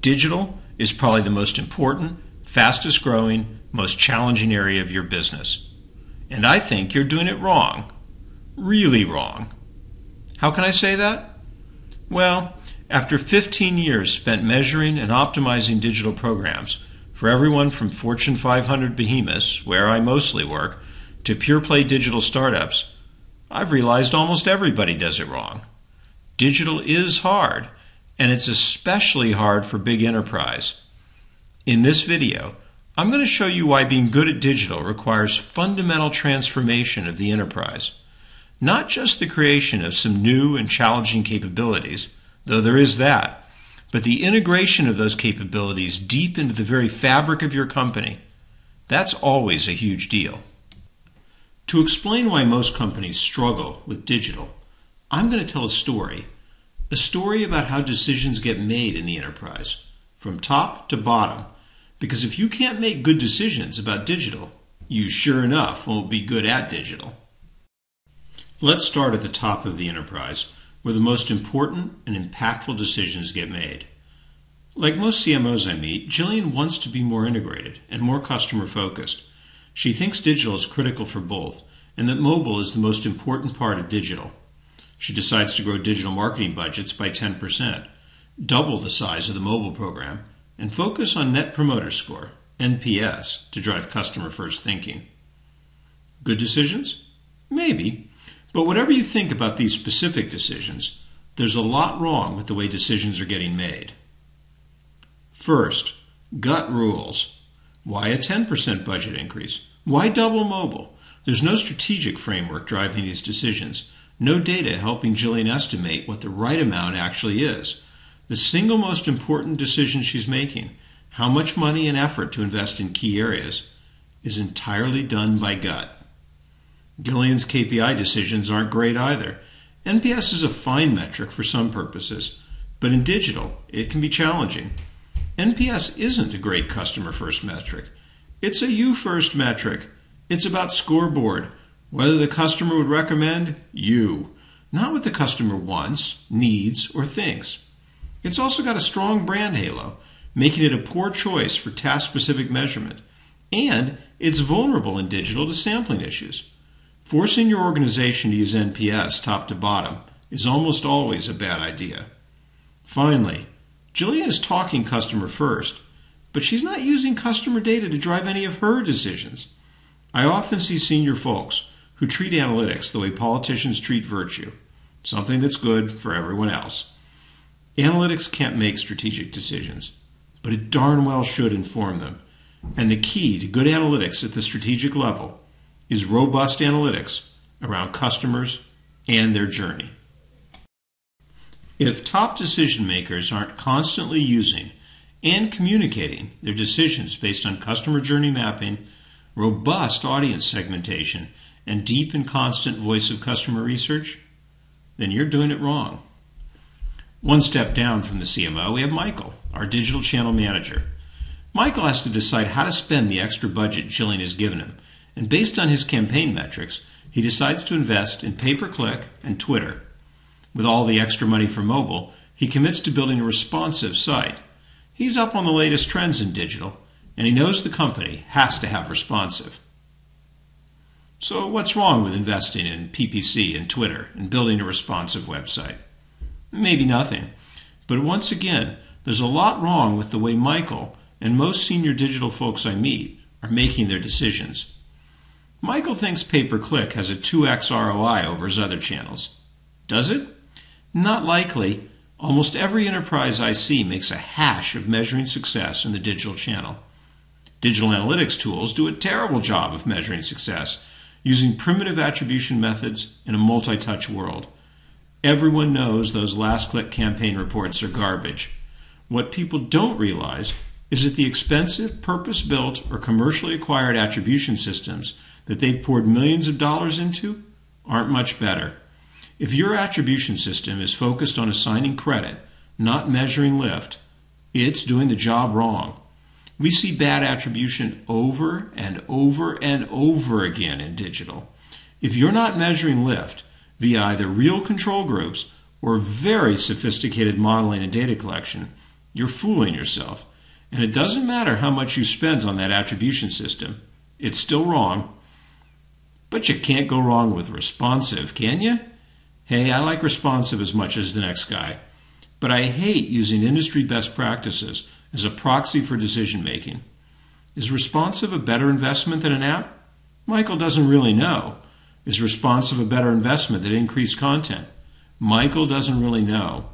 Digital is probably the most important, fastest growing, most challenging area of your business. And I think you're doing it wrong. Really wrong. How can I say that? Well, after 15 years spent measuring and optimizing digital programs for everyone from Fortune 500 behemoths, where I mostly work, to pure play digital startups, I've realized almost everybody does it wrong. Digital is hard, and it's especially hard for big enterprise. In this video, I'm going to show you why being good at digital requires fundamental transformation of the enterprise. Not just the creation of some new and challenging capabilities, though there is that, but the integration of those capabilities deep into the very fabric of your company. That's always a huge deal. To explain why most companies struggle with digital, I'm going to tell a story about how decisions get made in the enterprise, from top to bottom, because if you can't make good decisions about digital, you sure enough won't be good at digital. Let's start at the top of the enterprise, where the most important and impactful decisions get made. Like most CMOs I meet, Jillian wants to be more integrated and more customer-focused. She thinks digital is critical for both, and that mobile is the most important part of digital. She decides to grow digital marketing budgets by 10%, double the size of the mobile program, and focus on Net Promoter Score, NPS, to drive customer-first thinking. Good decisions? Maybe. But whatever you think about these specific decisions, there's a lot wrong with the way decisions are getting made. First, gut rules. Why a 10% budget increase? Why double mobile? There's no strategic framework driving these decisions, no data helping Jillian estimate what the right amount actually is. The single most important decision she's making, how much money and effort to invest in key areas, is entirely done by gut. Jillian's KPI decisions aren't great either. NPS is a fine metric for some purposes, but in digital, it can be challenging. NPS isn't a great customer-first metric. It's a you-first metric. It's about scoreboard, whether the customer would recommend you, not what the customer wants, needs, or thinks. It's also got a strong brand halo, making it a poor choice for task-specific measurement, and it's vulnerable in digital to sampling issues. Forcing your organization to use NPS top to bottom is almost always a bad idea. Finally, Jillian is talking customer first, but she's not using customer data to drive any of her decisions. I often see senior folks who treat analytics the way politicians treat virtue, something that's good for everyone else. Analytics can't make strategic decisions, but it darn well should inform them. And the key to good analytics at the strategic level is robust analytics around customers and their journey. If top decision makers aren't constantly using and communicating their decisions based on customer journey mapping, robust audience segmentation, and deep and constant voice of customer research, then you're doing it wrong. One step down from the CMO, we have Michael, our digital channel manager. Michael has to decide how to spend the extra budget Jillian has given him, and based on his campaign metrics, he decides to invest in pay-per-click and Twitter. With all the extra money for mobile, he commits to building a responsive site. He's up on the latest trends in digital, and he knows the company has to have responsive. So what's wrong with investing in PPC and Twitter and building a responsive website? Maybe nothing. But once again, there's a lot wrong with the way Michael and most senior digital folks I meet are making their decisions. Michael thinks pay-per-click has a 2x ROI over his other channels. Does it? Not likely. Almost every enterprise I see makes a hash of measuring success in the digital channel. Digital analytics tools do a terrible job of measuring success, using primitive attribution methods in a multi-touch world. Everyone knows those last-click campaign reports are garbage. What people don't realize is that the expensive, purpose-built, or commercially acquired attribution systems that they've poured millions of dollars into aren't much better. If your attribution system is focused on assigning credit, not measuring lift, it's doing the job wrong. We see bad attribution over and over and over again in digital. If you're not measuring lift via either real control groups or very sophisticated modeling and data collection, you're fooling yourself. And it doesn't matter how much you spent on that attribution system. It's still wrong. But you can't go wrong with responsive, can you? Hey, I like responsive as much as the next guy. But I hate using industry best practices as a proxy for decision making. Is responsive a better investment than an app? Michael doesn't really know. Is responsive a better investment than increased content? Michael doesn't really know.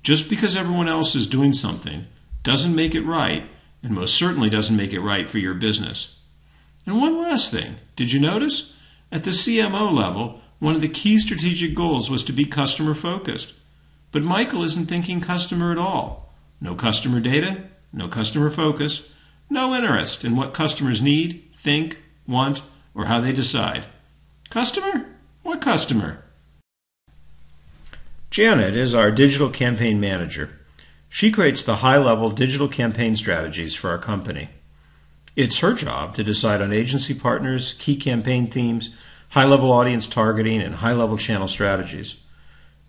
Just because everyone else is doing something doesn't make it right, and most certainly doesn't make it right for your business. And one last thing, did you notice? At the CMO level, one of the key strategic goals was to be customer focused. But Michael isn't thinking customer at all. No customer data, no customer focus, no interest in what customers need, think, want, or how they decide. Customer? What customer? Janet is our digital campaign manager. She creates the high-level digital campaign strategies for our company. It's her job to decide on agency partners, key campaign themes, high-level audience targeting, and high-level channel strategies.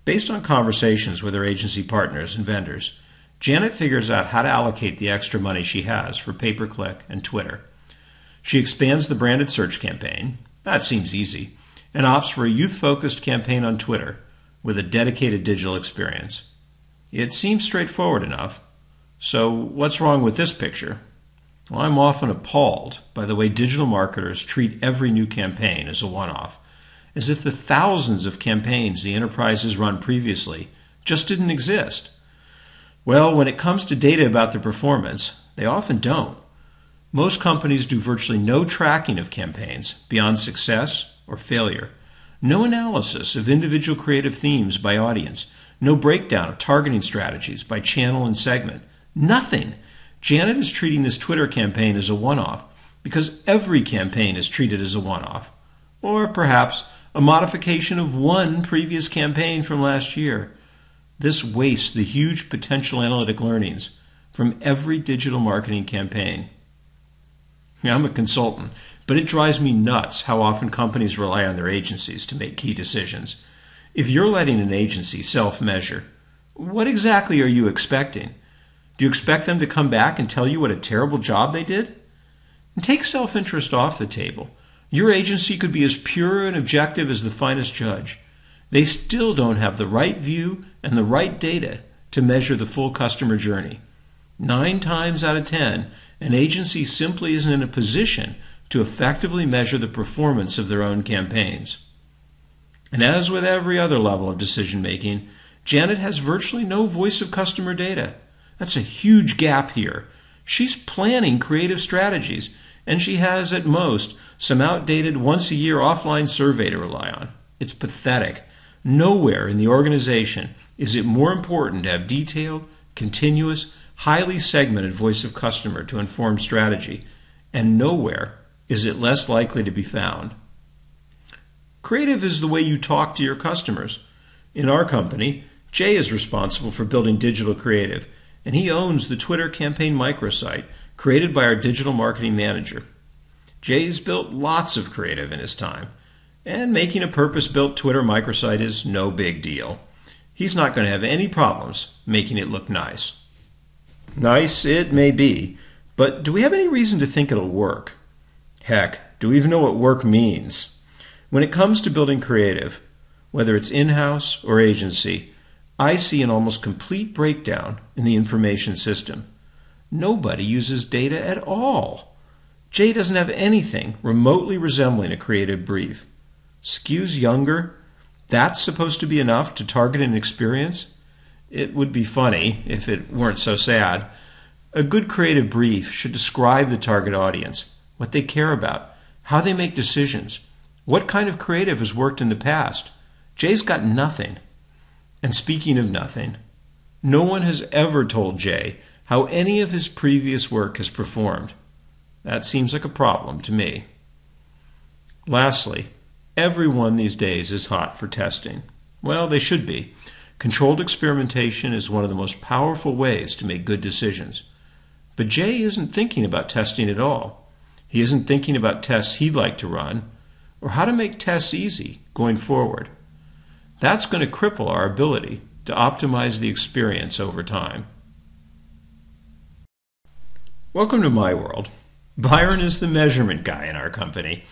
Based on conversations with her agency partners and vendors, Janet figures out how to allocate the extra money she has for pay-per-click and Twitter. She expands the branded search campaign, that seems easy, and opts for a youth-focused campaign on Twitter with a dedicated digital experience. It seems straightforward enough. So what's wrong with this picture? Well, I'm often appalled by the way digital marketers treat every new campaign as a one-off, as if the thousands of campaigns the enterprises run previously just didn't exist. Well, when it comes to data about their performance, they often don't. Most companies do virtually no tracking of campaigns beyond success or failure. No analysis of individual creative themes by audience. No breakdown of targeting strategies by channel and segment. Nothing. Janet is treating this Twitter campaign as a one-off because every campaign is treated as a one-off. Or perhaps a modification of one previous campaign from last year. This wastes the huge potential analytic learnings from every digital marketing campaign. Now, I'm a consultant, but it drives me nuts how often companies rely on their agencies to make key decisions. If you're letting an agency self-measure, what exactly are you expecting? Do you expect them to come back and tell you what a terrible job they did? And take self-interest off the table. Your agency could be as pure and objective as the finest judge. They still don't have the right view and the right data to measure the full customer journey. 9 times out of 10, an agency simply isn't in a position to effectively measure the performance of their own campaigns. And as with every other level of decision-making, Janet has virtually no voice of customer data. That's a huge gap here. She's planning creative strategies, and she has, at most, some outdated once-a-year offline survey to rely on. It's pathetic. Nowhere in the organization is it more important to have detailed, continuous, highly segmented voice of customer to inform strategy, and nowhere is it less likely to be found. Creative is the way you talk to your customers. In our company, Jay is responsible for building digital creative, and he owns the Twitter campaign microsite created by our digital marketing manager. Jay's built lots of creative in his time, and making a purpose-built Twitter microsite is no big deal. He's not going to have any problems making it look nice. Nice it may be, but do we have any reason to think it'll work? Heck, do we even know what work means? When it comes to building creative, whether it's in-house or agency, I see an almost complete breakdown in the information system. Nobody uses data at all. Jay doesn't have anything remotely resembling a creative brief. Skews younger, that's supposed to be enough to target an experience? It would be funny if it weren't so sad. A good creative brief should describe the target audience, what they care about, how they make decisions, what kind of creative has worked in the past. Jay's got nothing. And speaking of nothing, no one has ever told Jay how any of his previous work has performed. That seems like a problem to me. Lastly, everyone these days is hot for testing. Well, they should be. Controlled experimentation is one of the most powerful ways to make good decisions. But Jay isn't thinking about testing at all. He isn't thinking about tests he'd like to run, or how to make tests easy going forward. That's going to cripple our ability to optimize the experience over time. Welcome to my world. Byron is the measurement guy in our company.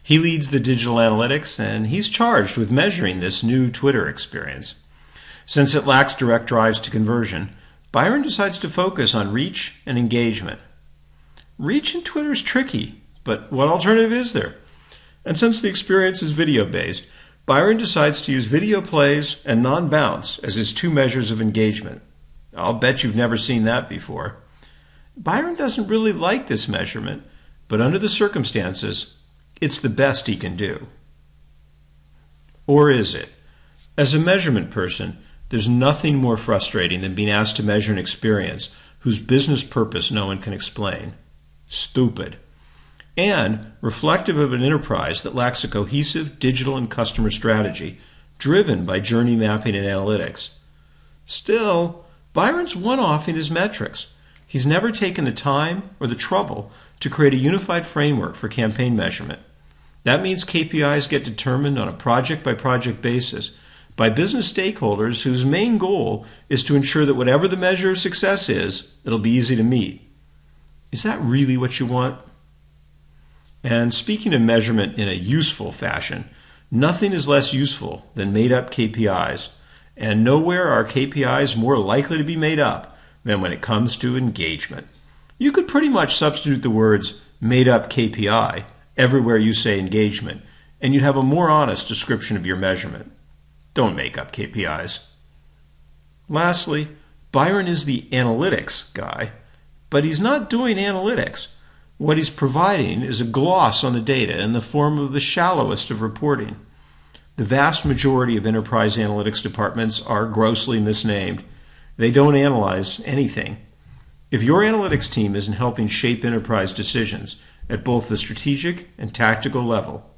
He leads the digital analytics, and he's charged with measuring this new Twitter experience. Since it lacks direct drives to conversion, Byron decides to focus on reach and engagement. Reach in Twitter is tricky, but what alternative is there? And since the experience is video-based, Byron decides to use video plays and non-bounce as his two measures of engagement. I'll bet you've never seen that before. Byron doesn't really like this measurement, but under the circumstances, it's the best he can do. Or is it? As a measurement person, there's nothing more frustrating than being asked to measure an experience whose business purpose no one can explain. Stupid. And reflective of an enterprise that lacks a cohesive digital and customer strategy driven by journey mapping and analytics. Still, Byron's one-off in his metrics. He's never taken the time or the trouble to create a unified framework for campaign measurement. That means KPIs get determined on a project-by-project basis by business stakeholders whose main goal is to ensure that whatever the measure of success is, it'll be easy to meet. Is that really what you want? And speaking of measurement in a useful fashion, nothing is less useful than made-up KPIs, and nowhere are KPIs more likely to be made up than when it comes to engagement. You could pretty much substitute the words made-up KPI everywhere you say engagement, and you'd have a more honest description of your measurement. Don't make up KPIs. Lastly, Byron is the analytics guy, but he's not doing analytics. What he's providing is a gloss on the data in the form of the shallowest of reporting. The vast majority of enterprise analytics departments are grossly misnamed. They don't analyze anything. If your analytics team isn't helping shape enterprise decisions at both the strategic and tactical level,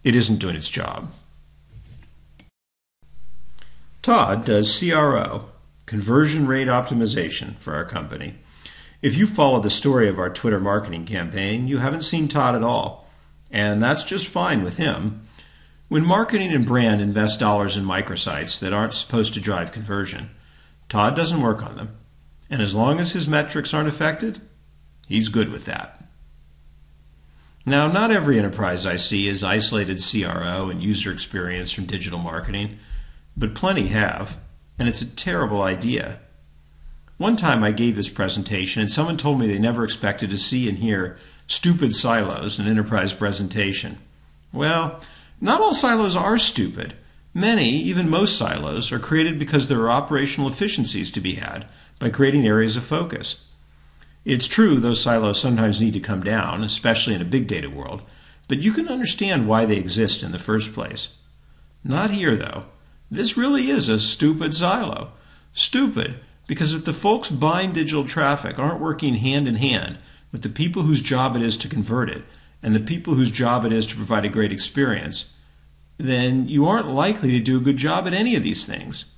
it isn't doing its job. Todd does CRO, conversion rate optimization, for our company. If you follow the story of our Twitter marketing campaign, you haven't seen Todd at all, and that's just fine with him. When marketing and brand invest dollars in microsites that aren't supposed to drive conversion, Todd doesn't work on them, and as long as his metrics aren't affected, he's good with that. Now, not every enterprise I see is isolated CRO and user experience from digital marketing, but plenty have, and it's a terrible idea. One time I gave this presentation and someone told me they never expected to see and hear stupid silos in enterprise presentation. Well, not all silos are stupid. Many, even most silos, are created because there are operational efficiencies to be had by creating areas of focus. It's true those silos sometimes need to come down, especially in a big data world, but you can understand why they exist in the first place. Not here, though. This really is a stupid silo. Stupid because if the folks buying digital traffic aren't working hand in hand with the people whose job it is to convert it and the people whose job it is to provide a great experience, then you aren't likely to do a good job at any of these things.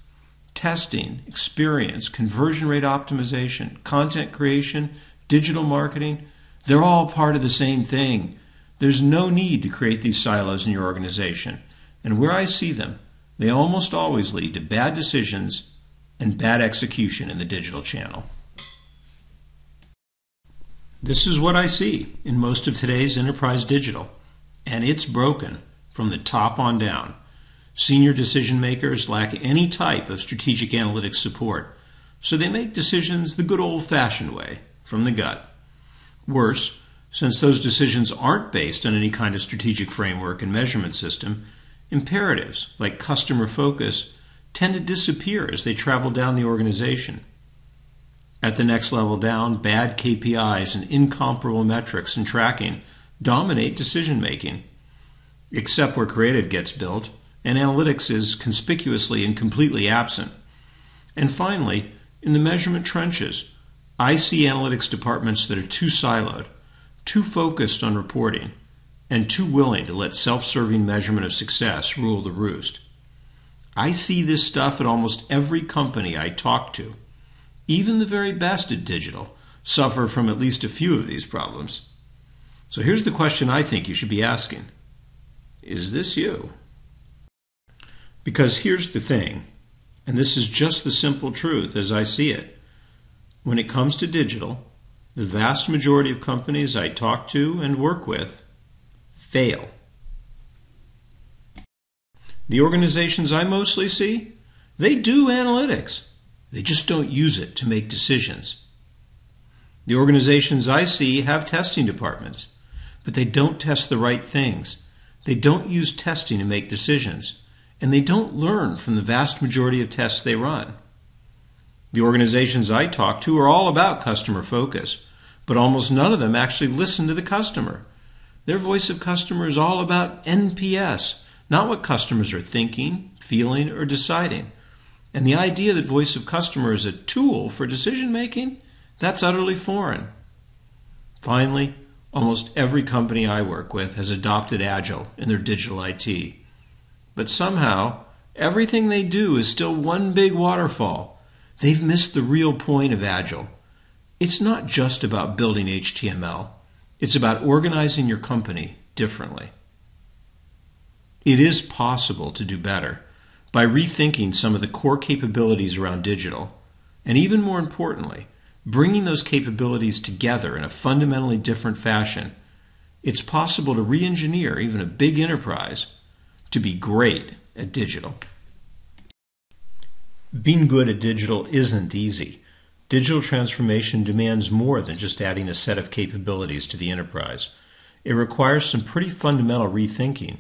Testing, experience, conversion rate optimization, content creation, digital marketing, they're all part of the same thing. There's no need to create these silos in your organization. And where I see them, they almost always lead to bad decisions and bad execution in the digital channel. This is what I see in most of today's enterprise digital, and it's broken from the top on down. Senior decision makers lack any type of strategic analytics support, so they make decisions the good old-fashioned way, from the gut. Worse, since those decisions aren't based on any kind of strategic framework and measurement system, imperatives like customer focus tend to disappear as they travel down the organization. At the next level down, bad KPIs and incomparable metrics and tracking dominate decision-making, except where creative gets built and analytics is conspicuously and completely absent. And finally, in the measurement trenches, I see analytics departments that are too siloed, too focused on reporting, and too willing to let self-serving measurement of success rule the roost. I see this stuff at almost every company I talk to. Even the very best at digital suffer from at least a few of these problems. So here's the question I think you should be asking. Is this you? Because here's the thing, and this is just the simple truth as I see it. When it comes to digital, The vast majority of companies I talk to and work with fail. The organizations I mostly see, they do analytics. They just don't use it to make decisions. The organizations I see have testing departments, but they don't test the right things. They don't use testing to make decisions, and they don't learn from the vast majority of tests they run. The organizations I talk to are all about customer focus, but almost none of them actually listen to the customer. Their voice of customer is all about NPS, not what customers are thinking, feeling, or deciding. And the idea that voice of customer is a tool for decision making, that's utterly foreign. Finally, almost every company I work with has adopted Agile in their digital IT. But somehow, everything they do is still one big waterfall. They've missed the real point of Agile. It's not just about building HTML. It's about organizing your company differently. It is possible to do better by rethinking some of the core capabilities around digital, and even more importantly, bringing those capabilities together in a fundamentally different fashion. It's possible to re-engineer even a big enterprise to be great at digital. Being good at digital isn't easy. Digital transformation demands more than just adding a set of capabilities to the enterprise. It requires some pretty fundamental rethinking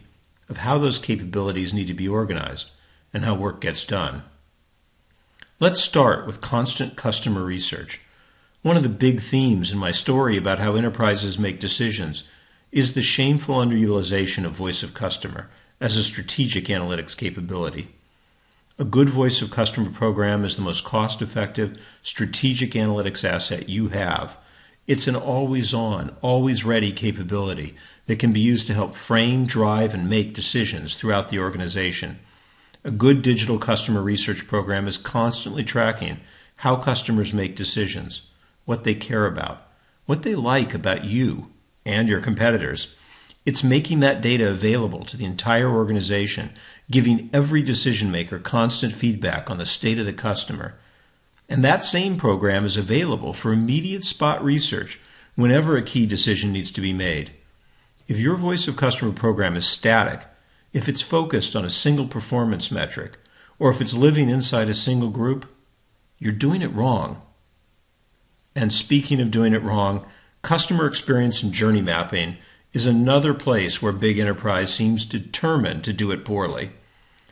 of how those capabilities need to be organized and how work gets done. Let's start with constant customer research. One of the big themes in my story about how enterprises make decisions is the shameful underutilization of voice of customer as a strategic analytics capability. A good voice of customer program is the most cost-effective strategic analytics asset you have. It's an always-on, always-ready capability that can be used to help frame, drive, and make decisions throughout the organization. A good digital customer research program is constantly tracking how customers make decisions, what they care about, what they like about you and your competitors. It's making that data available to the entire organization, giving every decision maker constant feedback on the state of the customer. And that same program is available for immediate spot research whenever a key decision needs to be made. If your voice of customer program is static, if it's focused on a single performance metric, or if it's living inside a single group, you're doing it wrong. And speaking of doing it wrong, customer experience and journey mapping is another place where big enterprise seems determined to do it poorly.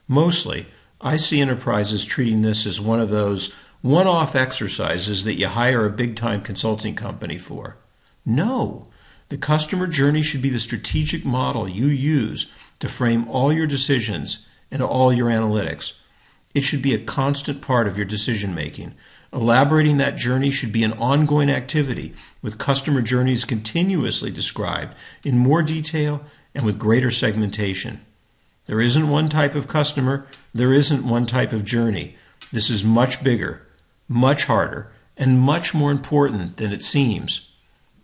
Mostly, I see enterprises treating this as one of those one-off exercises that you hire a big-time consulting company for. No, the customer journey should be the strategic model you use to frame all your decisions and all your analytics. It should be a constant part of your decision-making. Elaborating that journey should be an ongoing activity, with customer journeys continuously described in more detail and with greater segmentation. There isn't one type of customer, there isn't one type of journey. This is much bigger, much harder, and much more important than it seems.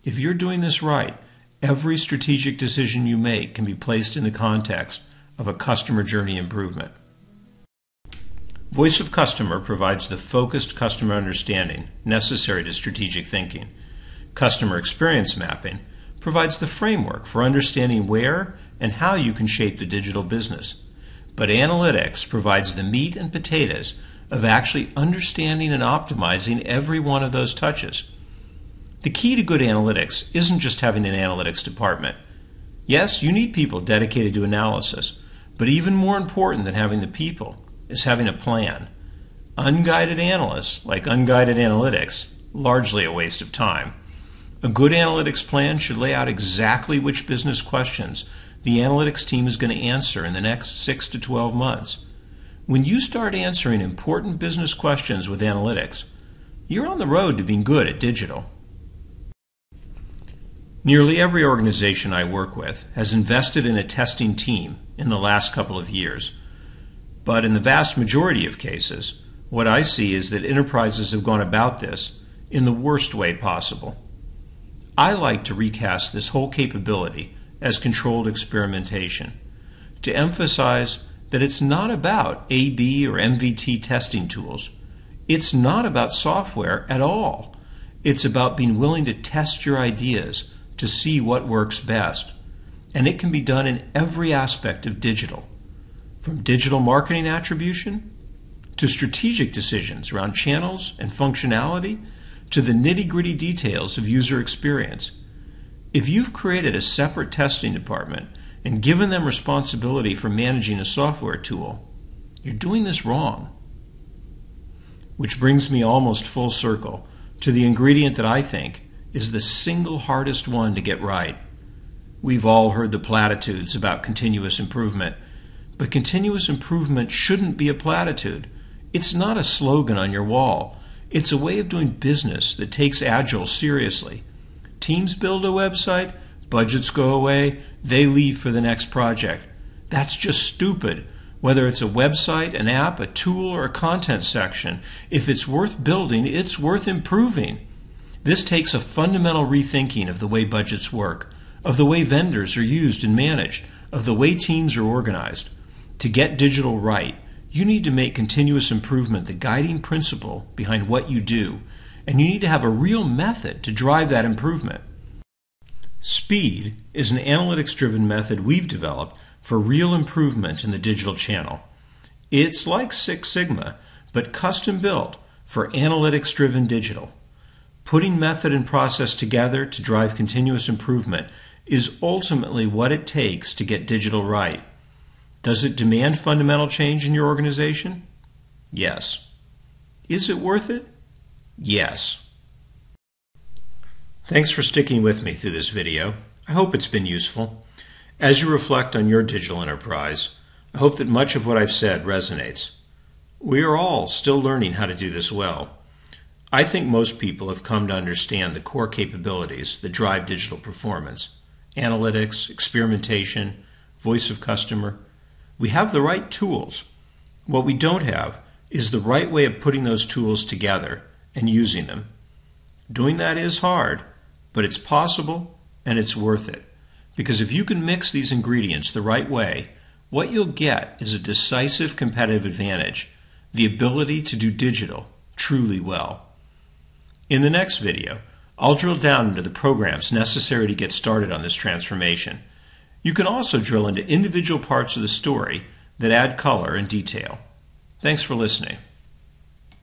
If you're doing this right, every strategic decision you make can be placed in the context of a customer journey improvement. Voice of customer provides the focused customer understanding necessary to strategic thinking. Customer experience mapping provides the framework for understanding where and how you can shape the digital business. But analytics provides the meat and potatoes of actually understanding and optimizing every one of those touches. The key to good analytics isn't just having an analytics department. Yes, you need people dedicated to analysis, but even more important than having the people is having a plan. Unguided analysts, like unguided analytics, largely a waste of time. A good analytics plan should lay out exactly which business questions the analytics team is going to answer in the next 6 to 12 months. When you start answering important business questions with analytics, you're on the road to being good at digital. Nearly every organization I work with has invested in a testing team in the last couple of years. But in the vast majority of cases, what I see is that enterprises have gone about this in the worst way possible. I like to recast this whole capability as controlled experimentation, to emphasize that it's not about A/B or MVT testing tools. It's not about software at all. It's about being willing to test your ideas to see what works best. And it can be done in every aspect of digital, from digital marketing attribution to strategic decisions around channels and functionality to the nitty-gritty details of user experience. If you've created a separate testing department and given them responsibility for managing a software tool, you're doing this wrong. Which brings me almost full circle to the ingredient that I think is the single hardest one to get right. We've all heard the platitudes about continuous improvement, but continuous improvement shouldn't be a platitude. It's not a slogan on your wall. It's a way of doing business that takes Agile seriously. Teams build a website, budgets go away, they leave for the next project. That's just stupid. Whether it's a website, an app, a tool, or a content section, if it's worth building, it's worth improving. This takes a fundamental rethinking of the way budgets work, of the way vendors are used and managed, of the way teams are organized. To get digital right, you need to make continuous improvement the guiding principle behind what you do, and you need to have a real method to drive that improvement. Speed is an analytics-driven method we've developed for real improvement in the digital channel. It's like Six Sigma, but custom-built for analytics-driven digital. Putting method and process together to drive continuous improvement is ultimately what it takes to get digital right. Does it demand fundamental change in your organization? Yes. Is it worth it? Yes. Thanks for sticking with me through this video. I hope it's been useful. As you reflect on your digital enterprise, I hope that much of what I've said resonates. We are all still learning how to do this well. I think most people have come to understand the core capabilities that drive digital performance: analytics, experimentation, voice of customer. We have the right tools. What we don't have is the right way of putting those tools together and using them. Doing that is hard, but it's possible and it's worth it. Because if you can mix these ingredients the right way, what you'll get is a decisive competitive advantage, the ability to do digital truly well. In the next video, I'll drill down into the programs necessary to get started on this transformation. You can also drill into individual parts of the story that add color and detail. Thanks for listening.